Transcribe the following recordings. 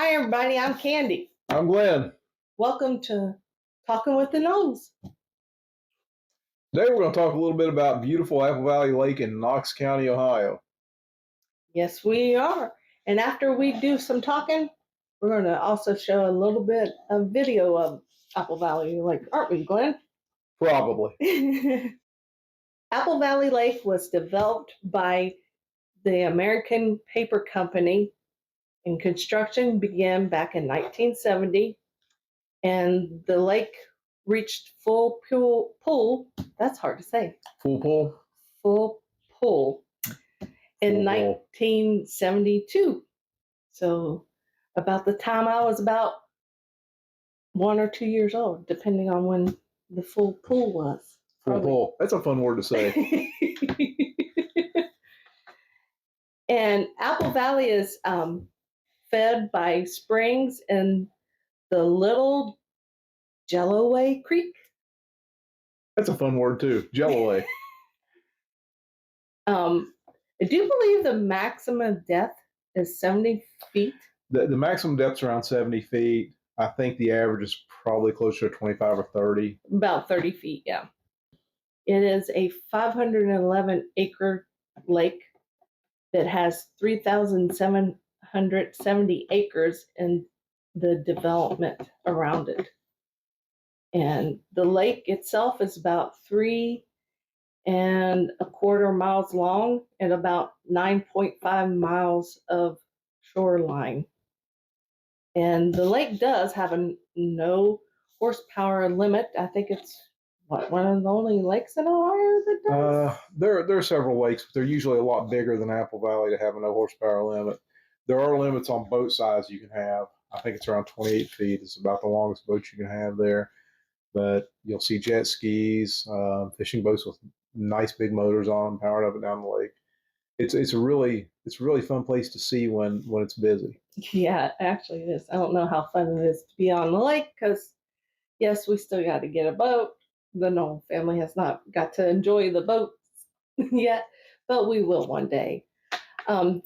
Hi, everybody. I'm Candy. I'm Glenn. Welcome to Talking with the Noels. Today we're going to talk a little bit about beautiful Apple Valley Lake in Knox County, Ohio. Yes, we are. And after we do some talking, we're going to also show a little bit of video of Apple Valley Lake, aren't we, Glenn? Probably. Apple Valley Lake was developed by the American Paper Company, and construction began back in 1970. And the lake reached full pool. That's hard to say. Full pull? Full pool in 1972. So about the time I was about 1 or 2 years old, depending on when the full pool was. Full pull. That's a fun word to say. And Apple Valley is fed by springs in the Little Jelloway Creek. That's a fun word too. Jelloway. I do believe the maximum depth is 70 feet. The maximum depth's around 70 feet. I think the average is probably closer to 25 or 30. About 30 feet, yeah. It is a 511-acre lake that has 3,770 acres in the development around it. And the lake itself is about 3.25 miles long and about 9.5 miles of shoreline. And the lake does have a no horsepower limit. I think it's one of the only lakes in Ohio that does? There are several lakes, but they're usually a lot bigger than Apple Valley to have a no horsepower limit. There are limits on boat size you can have. I think it's around 28 feet. It's about the longest boat you can have there. But you'll see jet skis, fishing boats with nice big motors on them, powered up and down the lake. It's a really fun place to see when it's busy. Yeah, actually it is. I don't know how fun it is to be on the lake because, yes, we still got to get a boat. The Noel family has not got to enjoy the boats yet, but we will one day.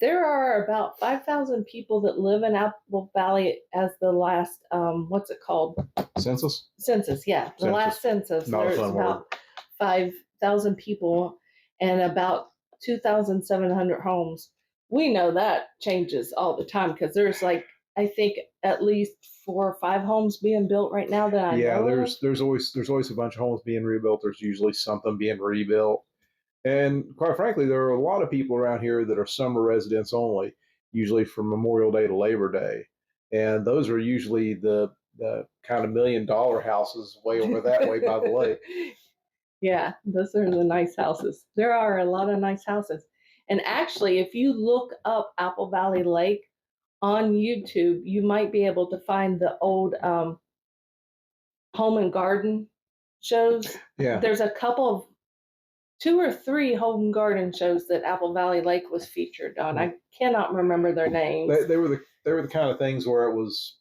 There are about 5,000 people that live in Apple Valley as the last, what's it called? Census? Census, yeah. The last census. Not There's a fun about word. 5,000 people and about 2,700 homes. We know that changes all the time because there's I think at least 4 or 5 homes being built right now that I know. Yeah, there's always a bunch of homes being rebuilt. There's usually something being rebuilt. And quite frankly, there are a lot of people around here that are summer residents only, usually from Memorial Day to Labor Day. And those are usually the kind of $1 million houses way over that way by the lake. Yeah, those are the nice houses. There are a lot of nice houses. And actually, if you look up Apple Valley Lake on YouTube, you might be able to find the old home and garden shows. Yeah. There's a couple of 2 or 3 home and garden shows that Apple Valley Lake was featured on. I cannot remember their names. They were the kind of things where it was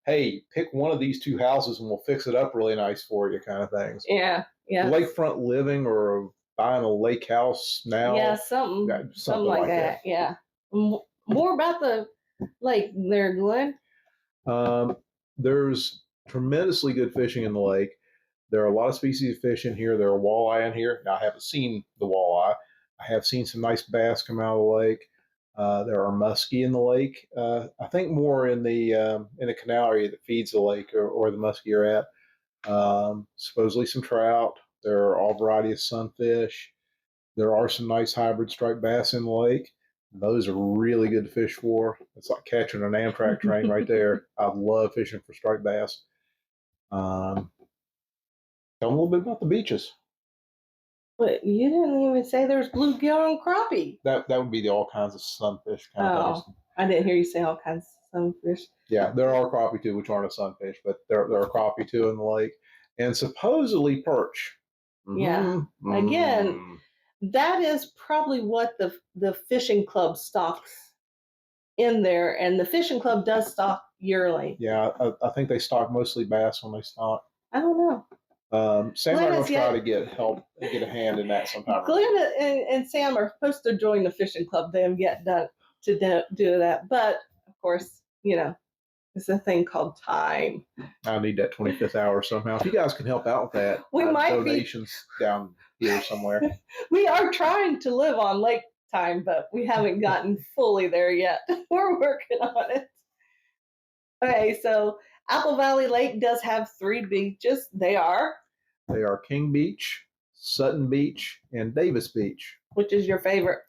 hey, pick one of these 2 houses and we'll fix it up really nice for you kind of things. Yeah, yeah. Lakefront living or buying a lake house now. Yeah, something like that. Yeah. More about the lake there, Glenn. There's tremendously good fishing in the lake. There are a lot of species of fish in here. There are walleye in here. Now, I haven't seen the walleye. I have seen some nice bass come out of the lake. There are muskie in the lake. I think more in the canal area that feeds the lake or the muskie are at. Supposedly some trout. There are all varieties of sunfish. There are some nice hybrid striped bass in the lake. Those are really good to fish for. It's like catching an Amtrak train right there. I love fishing for striped bass. Tell them a little bit about the beaches. But you didn't even say there's bluegill and crappie. That would be all kinds of sunfish kind of things. I didn't hear you say all kinds of sunfish. Yeah, there are crappie too, which aren't a sunfish, but there are crappie too in the lake, and supposedly perch. Yeah. Again, that is probably what the fishing club stocks in there, and the fishing club does stock yearly. Yeah, I think they stock mostly bass when they stock. I don't know. Sam and I will try to get a hand in that sometime. Glenn and Sam are supposed to join the fishing club. They have yet done to do that, but of course, It's a thing called time. I need that 25th hour somehow. If you guys can help out with that, We might donations down here somewhere. we are trying to live on lake time, but we haven't gotten fully there yet. We're working on it. Okay, so Apple Valley Lake does have 3 beaches. They are King Beach, Sutton Beach, and Davis Beach. Which is your favorite?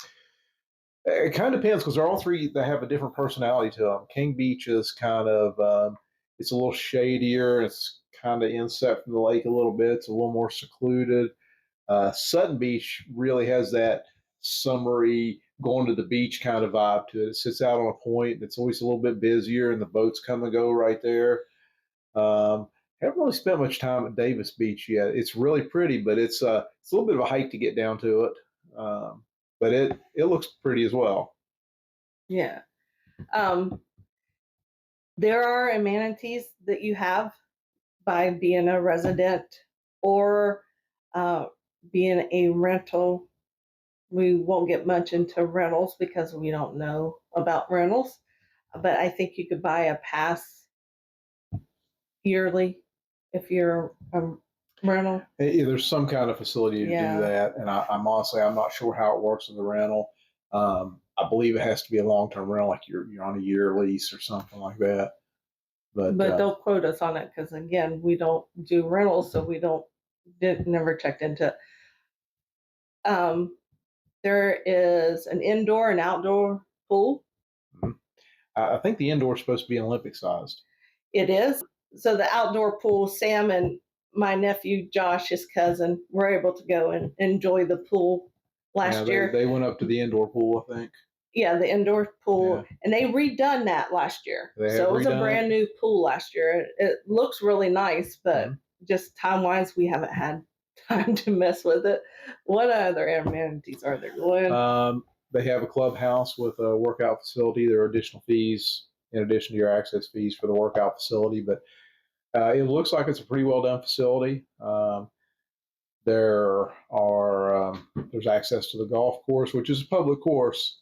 It kind of depends because they're all three that have a different personality to them. King Beach is kind of it's a little shadier. It's kind of inset from the lake a little bit. It's a little more secluded. Sutton Beach really has that summery going to the beach kind of vibe to it. It sits out on a point. It's always a little bit busier, and the boats come and go right there. Um, haven't really spent much time at Davis Beach yet. It's really pretty, but it's a little bit of a hike to get down to it. But it looks pretty as well. Yeah. Um, there are amenities that you have by being a resident or uh, being a rental. We won't get much into rentals because we don't know about rentals, but I think you could buy a pass yearly if you're a rental. There's some kind of facility to Yeah. do that, and I'm honestly I'm not sure how it works with the rental. I believe it has to be a long term rental, like you're on a year lease or something like that. But Don't quote us on it because again, we don't do rentals, so we don't never checked into it. There is an indoor and outdoor pool. I think the indoor is supposed to be Olympic sized. It is. So the outdoor pool, Sam and my nephew Josh, his cousin, were able to go and enjoy the pool last year. They went up to the indoor pool, I think. Yeah, the indoor pool, and they redone that last year. So it was a brand new pool last year. It looks really nice, but just time wise, we haven't had time to mess with it. What other amenities are there, Glenn? They have a clubhouse with a workout facility. There are additional fees in addition to your access fees for the workout facility, but it looks like it's a pretty well done facility. There's access to the golf course, which is a public course,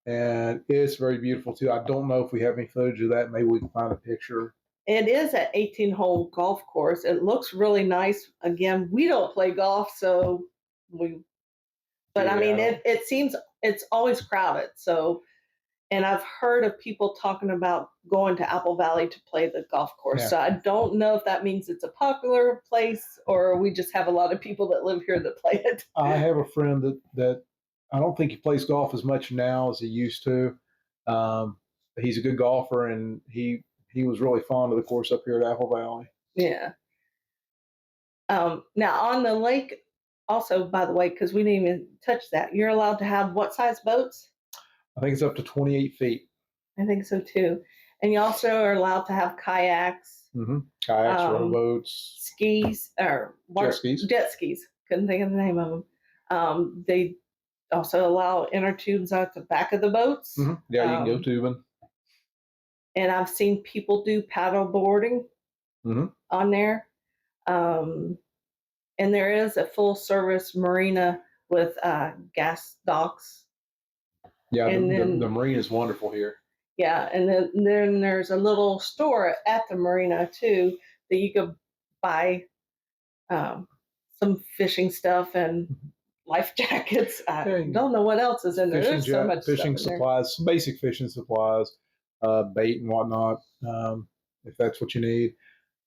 and it's very beautiful too. I don't know if we have any footage of that. Maybe we can find a picture. It is an 18-hole golf course. It looks really nice. Again, we don't play golf, so but I mean, it seems it's always crowded. So, and I've heard of people talking about going to Apple Valley to play the golf course. Yeah. So I don't know if that means it's a popular place or we just have a lot of people that live here that play it. I have a friend that I don't think he plays golf as much now as he used to. He's a good golfer, and he was really fond of the course up here at Apple Valley. Yeah. Now on the lake, also, by the way, because we didn't even touch that, you're allowed to have what size boats? I think it's up to 28 feet. I think so too. And you also are allowed to have kayaks. Mm-hmm. Kayaks, rowboats, skis, or jet skis. Jet skis. Couldn't think of the name of them. They also allow inner tubes at the back of the boats. Mm-hmm. Yeah, you can go tubing. And I've seen people do paddle boarding on there. And there is a full service marina with gas docks. Yeah, and the marina is wonderful here. Yeah, and then there's a little store at the marina too that you could buy some fishing stuff and life jackets. I don't know what else is in there. There's so much fishing stuff supplies, some basic fishing supplies, bait and whatnot, if that's what you need.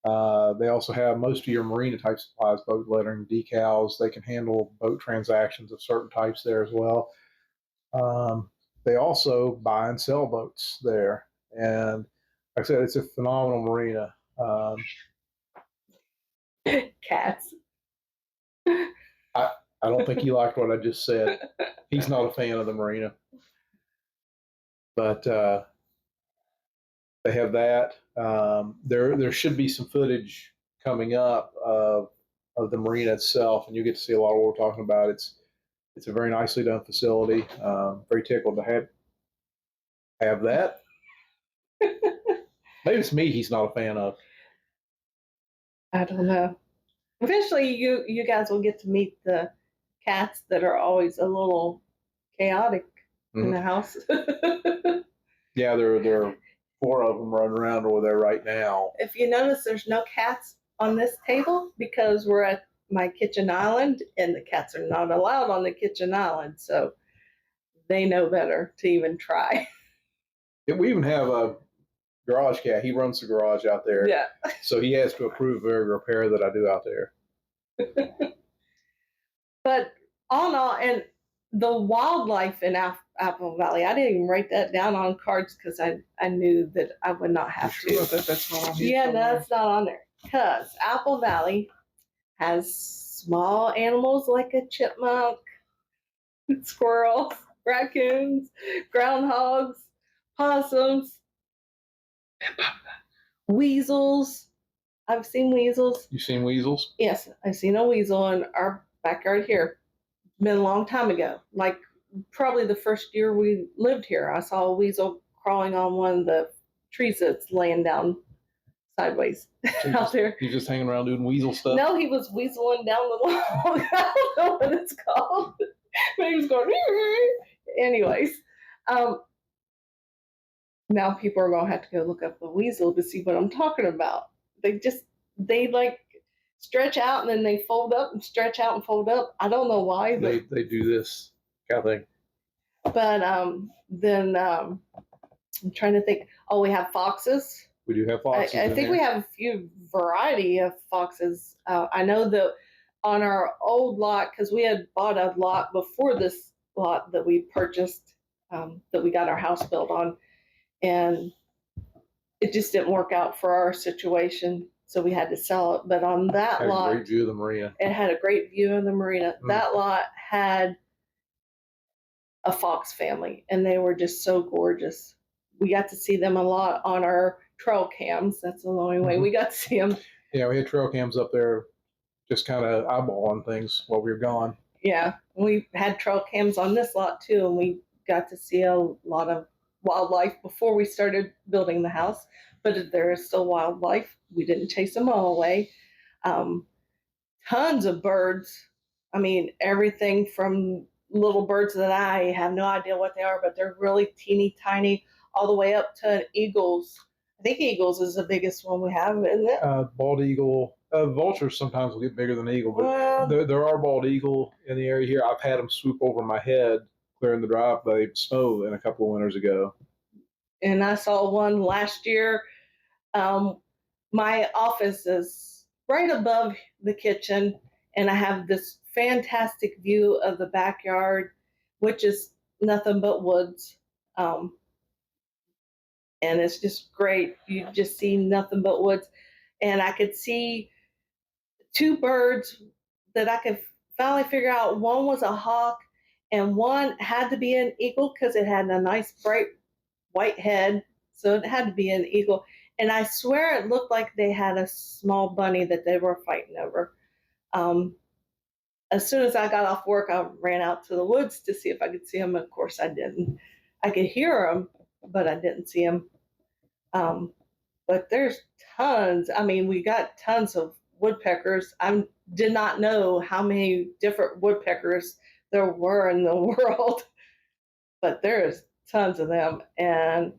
They also have most of your marina type supplies, boat lettering, decals. They can handle boat transactions of certain types there as well. They also buy and sell boats there. And like I said, it's a phenomenal marina. Cats. I don't think he liked what I just said. He's not a fan of the marina. But they have that. There should be some footage coming up of the marina itself, and you get to see a lot of what we're talking about. It's a very nicely done facility. Very tickled to have that. Maybe it's me he's not a fan of. I don't know. Eventually, you guys will get to meet the cats that are always a little chaotic in the house. Yeah, they're 4 of them running around over there right now. If you notice, there's no cats on this table because we're at my kitchen island, and the cats are not allowed on the kitchen island, so they know better to even try. Yeah, we even have a garage cat. He runs the garage out there. Yeah. So he has to approve every repair that I do out there. But all in all, and the wildlife in Apple Valley, I didn't even write that down on cards because I knew that I would not have You sure to. that's not on here? Yeah, that's not on there because Apple Valley has small animals like a chipmunk, squirrels, raccoons, groundhogs, possums, weasels. I've seen weasels. You seen weasels? Yes, I've seen a weasel in our backyard here. Been a long time ago, like probably the first year we lived here. I saw a weasel crawling on one of the trees that's laying down sideways out there. He's just hanging around doing weasel stuff? No, he was weaseling down the log. I don't know what it's called, but he was going. Anyways, now people are gonna have to go look up the weasel to see what I'm talking about. They like stretch out and then they fold up and stretch out and fold up. I don't know why, but They do this kind of thing. but then I'm trying to think. Oh, we have foxes. We do have foxes. I think we have a few variety of foxes. I know that on our old lot, because we had bought a lot before this lot that we purchased, that we got our house built on, and it just didn't work out for our situation, so we had to sell it. But on that Had lot, a great view of the marina. it had a great view of the marina. That lot had a fox family, and they were just so gorgeous. We got to see them a lot on our trail cams. That's the only way we got to see them. Yeah, we had trail cams up there, just kind of eyeballing things while we were gone. Yeah, we had trail cams on this lot too, and we got to see a lot of wildlife before we started building the house. But there is still wildlife. We didn't chase them all away. Um, Tons of birds. I mean, everything from little birds that I have no idea what they are, but they're really teeny tiny, all the way up to eagles. I think eagles is the biggest one we have, isn't it? Bald eagle. Vultures sometimes will get bigger than the eagle, but Well, there are bald eagle in the area here. I've had them swoop over my head clearing the driveway snow in a couple of winters ago. and I saw one last year. My office is right above the kitchen, and I have this fantastic view of the backyard, which is nothing but woods. Um, and it's just great. You just see nothing but woods. And I could see two birds that I could finally figure out. One was a hawk, and one had to be an eagle because it had a nice bright white head. So it had to be an eagle. And I swear it looked like they had a small bunny that they were fighting over. Um, as soon as I got off work, I ran out to the woods to see if I could see them. Of course, I didn't. I could hear them, but I didn't see them. But there's tons. I mean, we got tons of woodpeckers. I did not know how many different woodpeckers there were in the world, but there's tons of them. And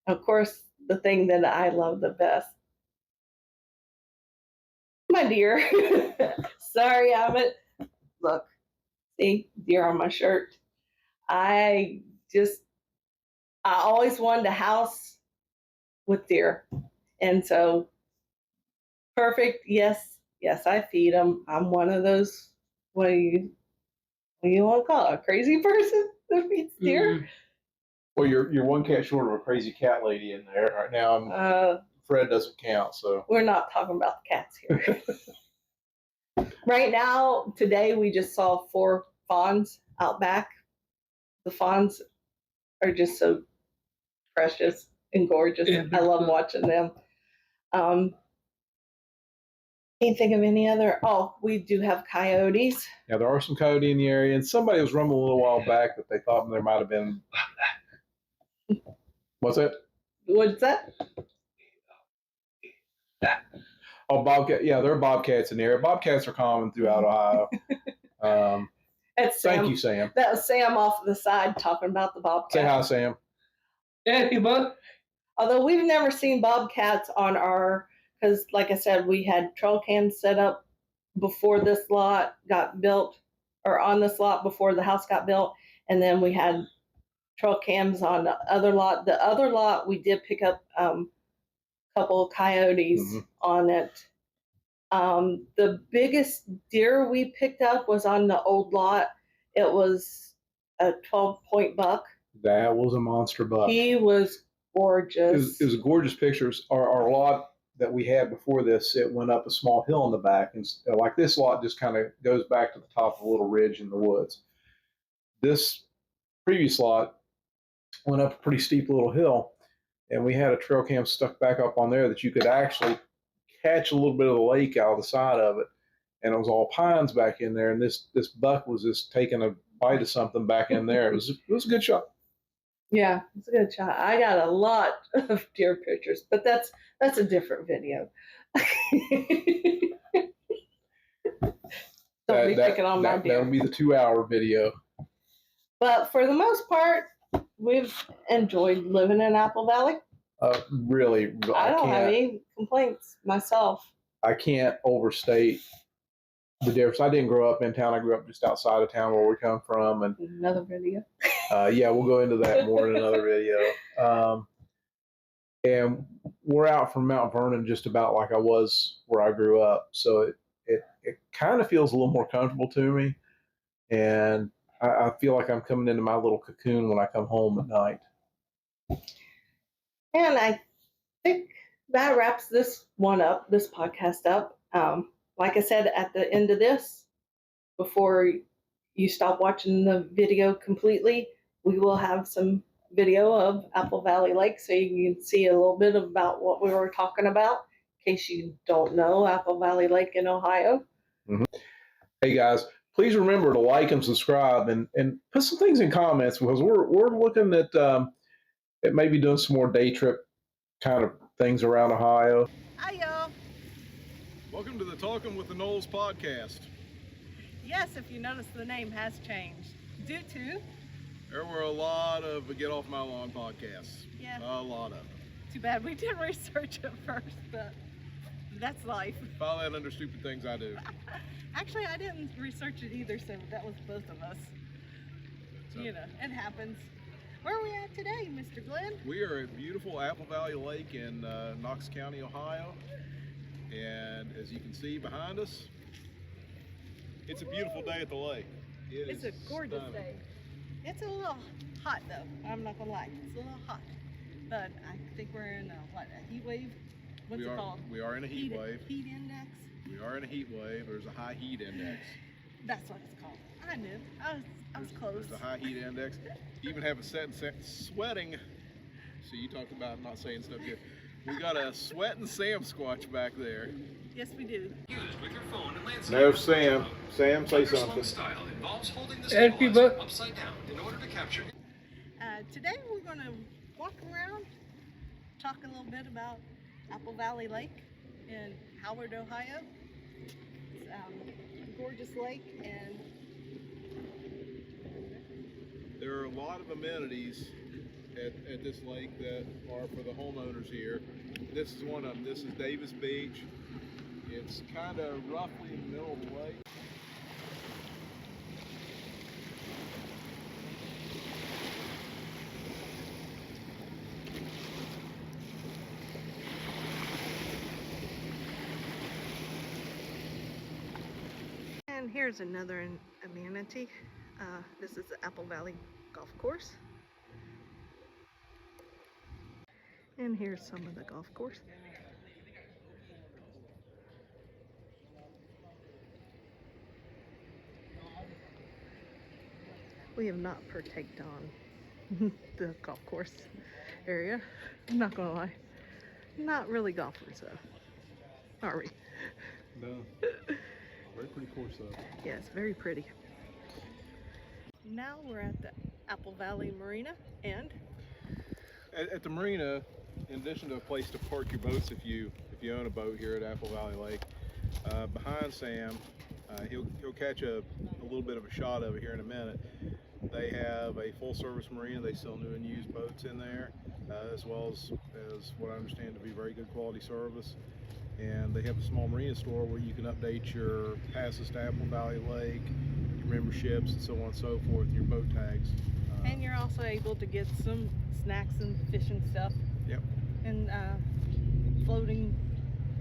of course, the thing that I love the best, my deer. Sorry, Amit. Look, see, deer on my shirt. I just, I always wanted a house with deer. And so, perfect. Yes, yes, I feed them. I'm one of those, what do you want to call it? A crazy person that feeds deer? Well, you're one cat short of a crazy cat lady in there right now. And Fred doesn't count, so We're not talking about the cats here. Right now, today, we just saw 4 fawns out back. The fawns are just so precious and gorgeous. I love watching them. Can't think of any other. Oh, we do have coyotes. yeah, there are some coyote in the area, and somebody was rumbling a little while back that they thought there might have been. What's that? What's that? Oh, bobcat. Yeah, there are bobcats in the area. Bobcats are common throughout Ohio. That's Sam. Thank you, Sam. That was Sam off the side talking about the bobcat. Say hi, Sam. Hey, bud. Although we've never seen bobcats on our, because like I said, we had trail cams set up before this lot got built, or on this lot before the house got built, and then we had trail cams on the other lot. The other lot we did pick up a couple of coyotes on it. The biggest deer we picked up was on the old lot. It was a 12-point buck. That was a monster buck. He was gorgeous. It was gorgeous pictures. Our lot that we had before this, it went up a small hill in the back, and like this lot just kind of goes back to the top of a little ridge in the woods. This previous lot went up a pretty steep little hill, and we had a trail cam stuck back up on there that you could actually catch a little bit of the lake out of the side of it, and it was all pines back in there, and this buck was just taking a bite of something back in there. It was a good shot. Yeah, it's a good shot. I got a lot of deer pictures, but that's a different video. Don't be picking on my deer. That'll be the 2-hour video. But for the most part, we've enjoyed living in Apple Valley. Really, I don't have any complaints myself. I can't overstate the difference. I didn't grow up in town. I grew up just outside of town where we come from. And another video. Yeah, we'll go into that more in another video. And we're out from Mount Vernon just about like I was where I grew up. So it kind of feels a little more comfortable to me. And I feel like I'm coming into my little cocoon when I come home at night. And I think that wraps this podcast up. Like I said, at the end of this, before you stop watching the video completely, we will have some video of Apple Valley Lake so you can see a little bit about what we were talking about, in case you don't know Apple Valley Lake in Ohio. Mm-hmm. Hey guys, please remember to like and subscribe and put some things in comments, because we're looking at maybe doing some more day trip kind of things around Ohio. Hi y'all. Welcome to the Talking with the Noels podcast. Yes, if you notice, the name has changed due to there were a lot of Get Off My Lawn podcasts. Yeah. A lot of them. Too bad we didn't research it first, but that's life. File that under stupid things I do. Actually, I didn't research it either, so that was both of us. So, you know, it happens. Where are we at today, Mr. Glenn? We are at beautiful Apple Valley Lake in Knox County, Ohio. And as you can see behind us, it's a beautiful day at the lake. It's a gorgeous day. It's a little hot though, I'm not gonna lie. It's a little hot. But I think we're in a heat wave? What's it called? We are in a heat wave. Heat index? We are in a heat wave. There's a high heat index. That's what it's called. I knew. I was close. There's a high heat index. You even have a sweating. So you talked about not saying stuff good. We got a sweating Sam Squatch back there. Yes, we do. No, Sam. Sam, say something. Upside down in order to capture. Today we're going to walk around, talk a little bit about Apple Valley Lake in Howard, Ohio. It's a gorgeous lake, and there are a lot of amenities at this lake that are for the homeowners here. This is one of them. This is Davis Beach. It's kind of roughly in the middle of the lake. And here's another amenity. This is the Apple Valley Golf Course. And here's some of the golf course. We have not partaked on the golf course area. I'm not gonna lie. Not really golfers though. Are we? No. Very pretty course though. Yes, very pretty. Now we're at the Apple Valley Marina, and at the marina, in addition to a place to park your boats if you own a boat here at Apple Valley Lake, behind Sam, he'll catch a little bit of a shot of it here in a minute. They have a full service marina. They sell new and used boats in there, as well as what I understand to be very good quality service. And they have a small marina store where you can update your passes to Apple Valley Lake, your memberships, and so on and so forth, your boat tags. And you're also able to get some snacks and fishing stuff. Yep. And floating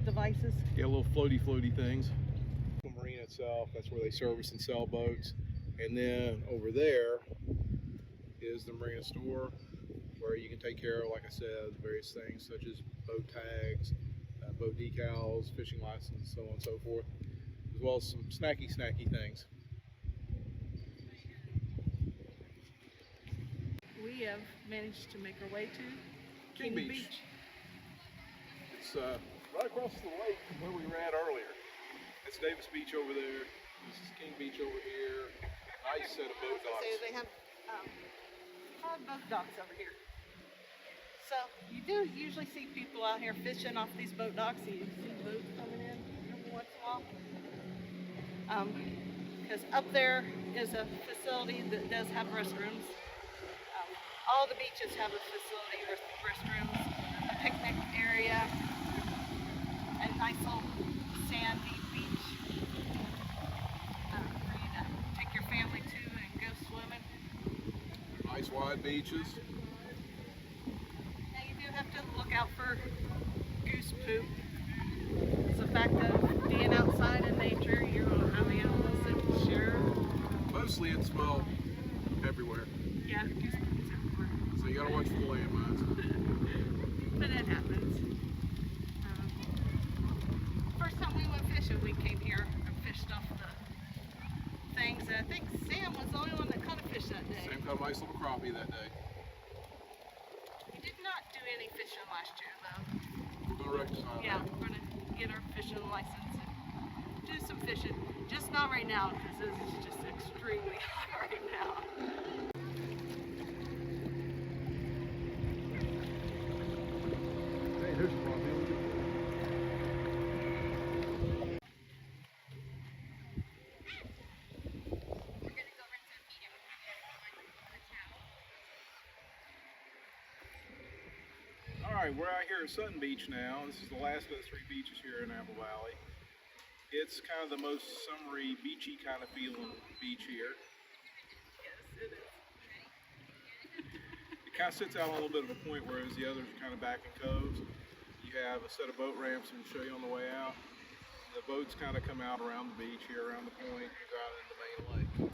devices. Yeah, little floaty things. The marina itself, that's where they service and sell boats. And then over there is the marina store where you can take care of, like I said, various things such as boat tags, boat decals, fishing license, so on and so forth, as well as some snacky things. We have managed to make our way to King Beach. It's right across the lake from where we were at earlier. That's Davis Beach over there. This is King Beach over here. Nice set of boat docks. So they have 5 boat docks over here. So you do usually see people out here fishing off these boat docks. You see boats coming in every once in a while. Because up there is a facility that does have restrooms. All the beaches have a facility with restrooms, a picnic area, a nice little sandy beach for you to take your family to and go swimming. Nice wide beaches. Now you do have to look out for goose poop. It's the fact of being outside in nature, you're going to have animals that sure. Mostly it's, well, everywhere. Yeah, goose poop is everywhere. So you gotta watch for the landmines. But it happens. First time we went fishing, we came here and fished off the things. And I think Sam was the only one that caught a fish that day. Sam caught a nice little crappie that day. We did not do any fishing last year, though. We're gonna rectify Yeah, that. we're gonna get our fishing license and do some fishing. Just not right now, because this is just extremely hot right now. Hey, there's a crappie. All right, we're out here at Sutton Beach now. This is the last of the 3 beaches here in Apple Valley. It's kind of the most summery, beachy kind of feeling beach here. Yes, it is. It kind of sits out on a little bit of a point, whereas the others are kind of back in coves. You have a set of boat ramps I'm going to show you on the way out. The boats kind of come out around the beach here, around the point, and go out into the main lake.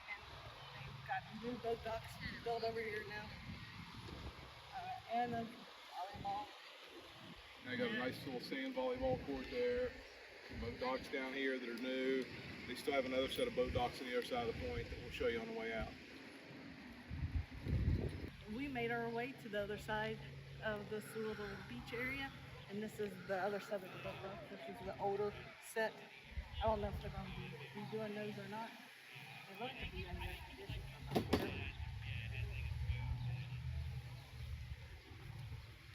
And they've got new boat docks built over here now. And a volleyball. They got a nice little sand volleyball court there. Some boat docks down here that are new. They still have another set of boat docks on the other side of the point that we'll show you on the way out. We made our way to the other side of this little beach area, and this is the other side of the boat dock. This is the older set. I don't know if they're going to be redoing those or not. They look to be in good condition.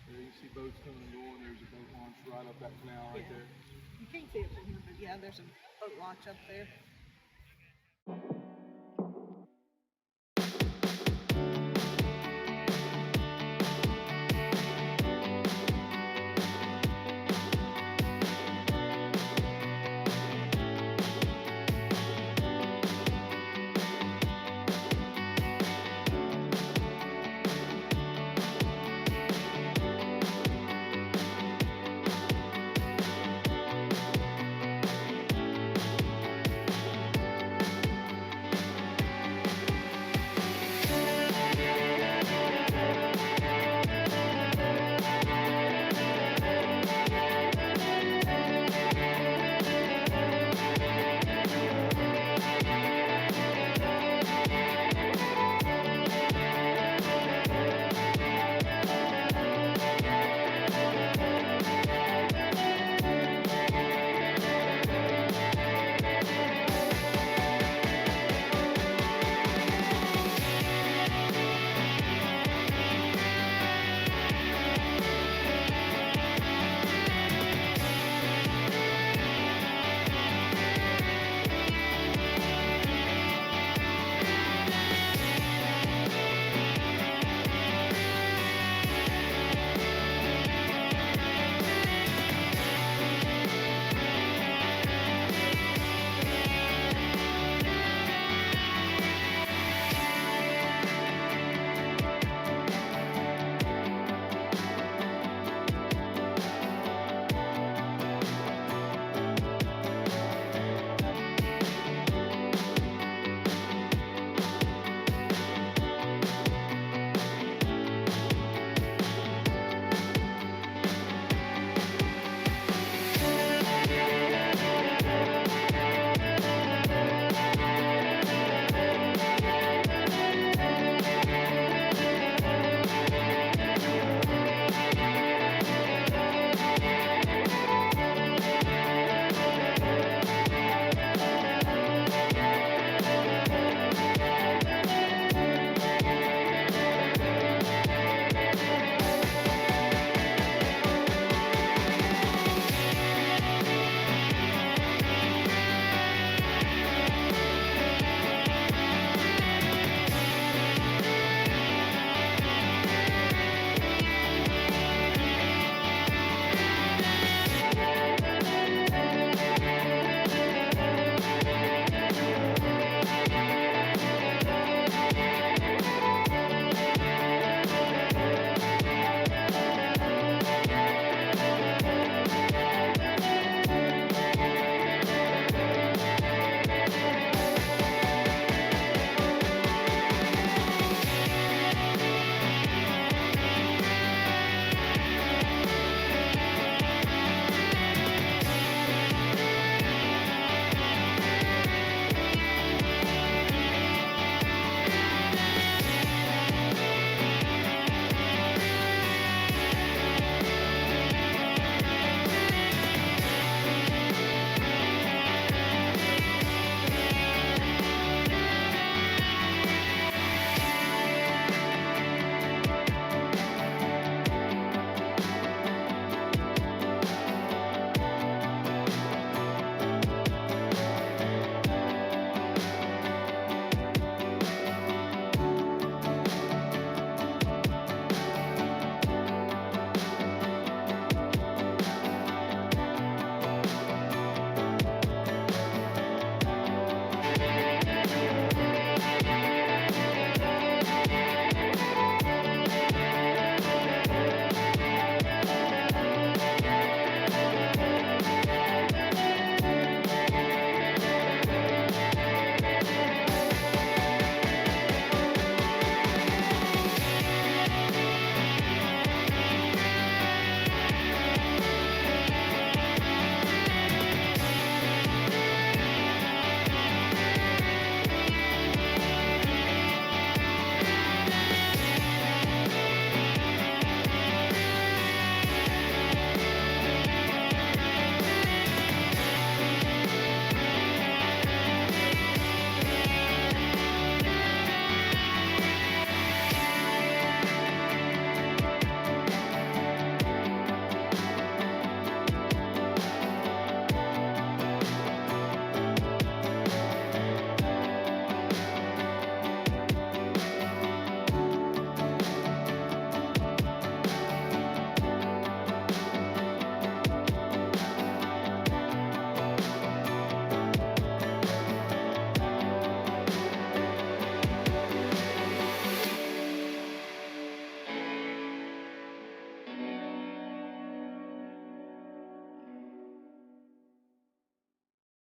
There you see boats coming and going. There's a boat launch right up that canal right there. You can't see it from here, but yeah, there's a boat launch up there.